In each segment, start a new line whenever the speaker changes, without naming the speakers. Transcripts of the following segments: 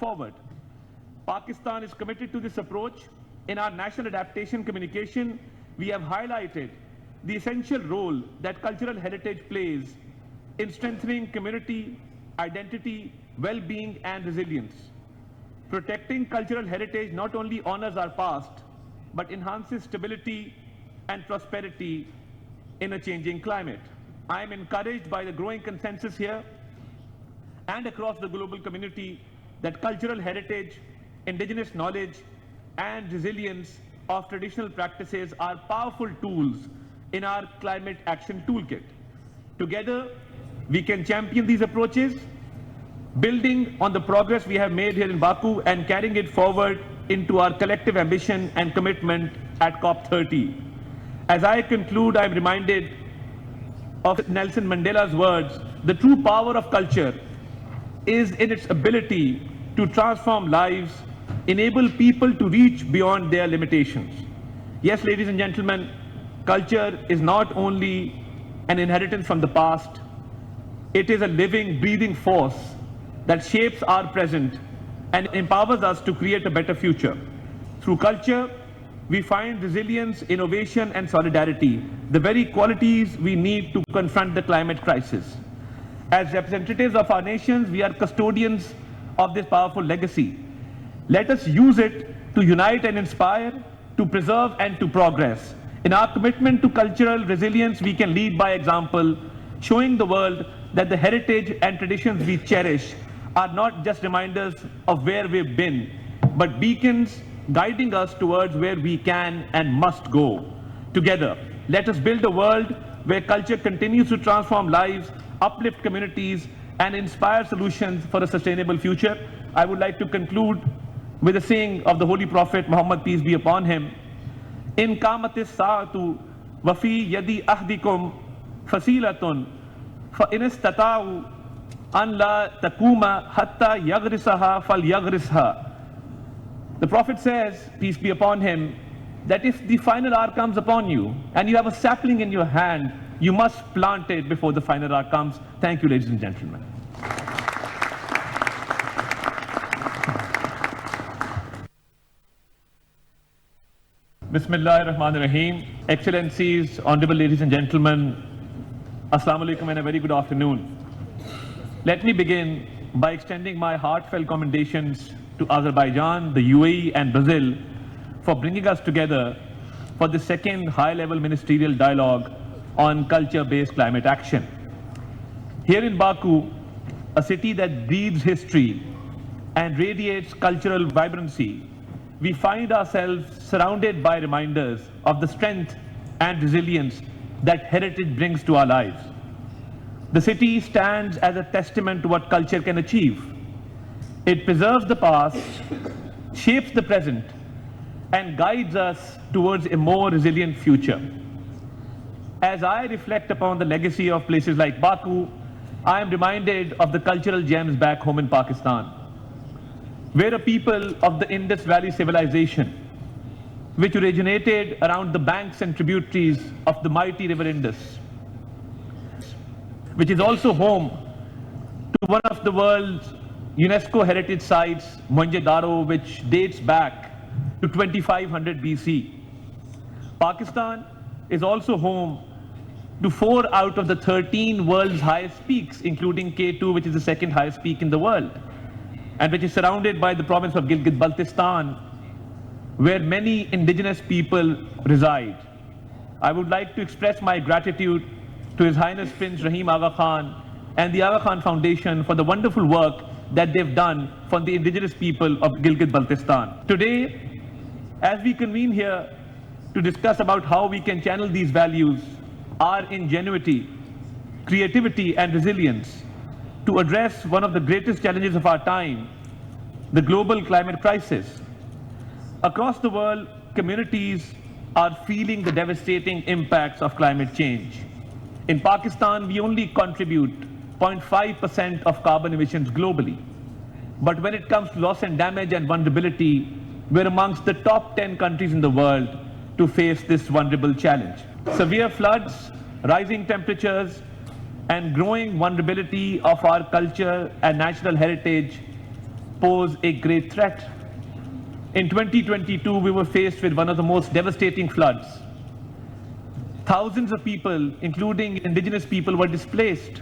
forward. Pakistan is committed to this approach. In our national adaptation communication, we have highlighted the essential role that cultural heritage plays in strengthening community, identity, well-being and resilience. Protecting cultural heritage not only honors our past, but enhances stability and prosperity in a changing climate. I am encouraged by the growing consensus here and across the global community that cultural heritage, indigenous knowledge, and resilience of traditional practices are powerful tools in our climate action toolkit. Together, we can champion these approaches, building on the progress we have made here in Baku and carrying it forward into our collective ambition and commitment at COP30. As I conclude, I am reminded of Nelson Mandela's words, the true power of culture is in its ability to transform lives, enable people to reach beyond their limitations. Yes, ladies and gentlemen, culture is not only an inheritance from the past, it is a living, breathing force that shapes our present and empowers us to create a better future. Through culture, we find resilience, innovation, and solidarity, the very qualities we need to confront the climate crisis. As representatives of our nations, we are custodians of this powerful legacy. Let us use it to unite and inspire, to preserve and to progress. In our commitment to cultural resilience, we can lead by example, showing the world that the heritage and traditions we cherish are not just reminders of where we've been, but beacons guiding us towards where we can and must go. Together, let us build a world where culture continues to transform lives, uplift communities, and inspire solutions for a sustainable future. I would like to conclude with a saying of the Holy Prophet Muhammad, peace be upon him. In kamatis sa'atu wa fi yadi ahdikum fasilatun fa in istata'u an la takuma hatta yagrisaha fal yagrisha. The Prophet says, peace be upon him, that if the final hour comes upon you and you have a sapling in your hand, you must plant it before the final hour comes. Thank you, ladies and gentlemen. Bismillahirrahmanirrahim. Excellencies, honorable ladies and gentlemen, Assalamu alaikum and a very good afternoon. Let me begin by extending my heartfelt commendations to Azerbaijan, the UAE and Brazil for bringing us together for the second high-level ministerial dialogue on culture-based climate action. Here in Baku, a city that breathes history and radiates cultural vibrancy, we find ourselves surrounded by reminders of the strength and resilience that heritage brings to our lives. The city stands as a testament to what culture can achieve. It preserves the past, shapes the present, and guides us towards a more resilient future. As I reflect upon the legacy of places like Baku, I am reminded of the cultural gems back home in Pakistan, where a people of the Indus Valley civilization, which originated around the banks and tributaries of the mighty river Indus, which is also home to one of the world's UNESCO heritage sites, Mohenjo-daro, which dates back to 2500 BC. Pakistan is also home to 4 out of the 13 world's highest peaks, including K2, which is the second highest peak in the world, and which is surrounded by the province of Gilgit-Baltistan, where many indigenous people reside. I would like to express my gratitude to His Highness Prince Rahim Aga Khan and the Aga Khan Foundation for the wonderful work that they've done for the indigenous people of Gilgit-Baltistan. Today, as we convene here to discuss about how we can channel these values, our ingenuity, creativity and resilience to address one of the greatest challenges of our time, the global climate crisis. Across the world, communities are feeling the devastating impacts of climate change. In Pakistan, we only contribute 0.5% of carbon emissions globally. But when it comes to loss and damage and vulnerability, we're amongst the top 10 countries in the world to face this vulnerable challenge. Severe floods, rising temperatures, and growing vulnerability of our culture and natural heritage pose a great threat. In 2022, we were faced with one of the most devastating floods. Thousands of people, including indigenous people, were displaced.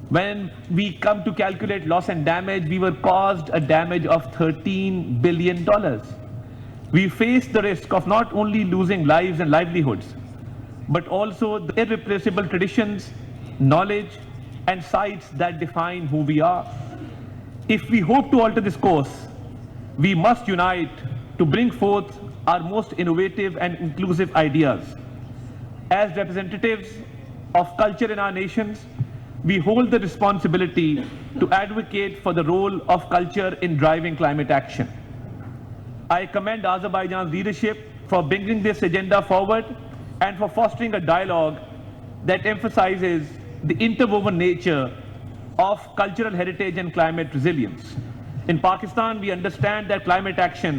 When we come to calculate loss and damage, we were caused a damage of $13 billion. We faced the risk of not only losing lives and livelihoods, but also the irreplaceable traditions, knowledge, and sites that define who we are. If we hope to alter this course, we must unite to bring forth our most innovative and inclusive ideas. As representatives of culture in our nations, we hold the responsibility to advocate for the role of culture in driving climate action. I commend Azerbaijan's leadership for bringing this agenda forward and for fostering a dialogue that emphasizes the interwoven nature of cultural heritage and climate resilience. In Pakistan, we understand that climate action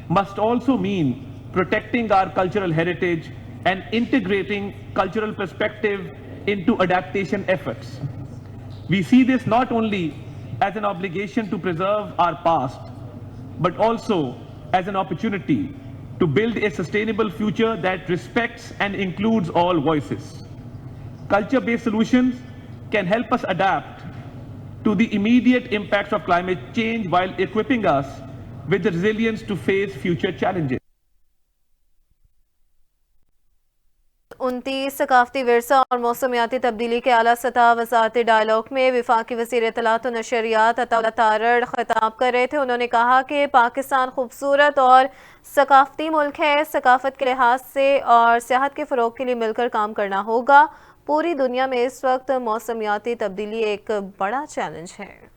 must also mean protecting our cultural heritage and integrating cultural perspective into adaptation efforts. We see this not only as an obligation to preserve our past, but also as an opportunity to build a sustainable future that respects and includes all voices. Culture-based solutions can help us adapt to the immediate impacts of climate change while equipping us with the resilience to face future challenges.
29 सकाफती Virsa और मौसमियाती तब्दीली के आला सतह वज़ारती dialogue में वफाकी वज़ीर इत्तलात और नशरियात अता तारड़ खिताब कर रहे थे। उन्होंने कहा कि पाकिस्तान खूबसूरत और सकाफती मुल्क है। सकाफत के लिहाज से और सियाहत के फ़रोग के लिए मिलकर काम करना होगा। पूरी दुनिया में इस वक्त मौसमियाती तब्दीली एक बड़ा चैलेंज है।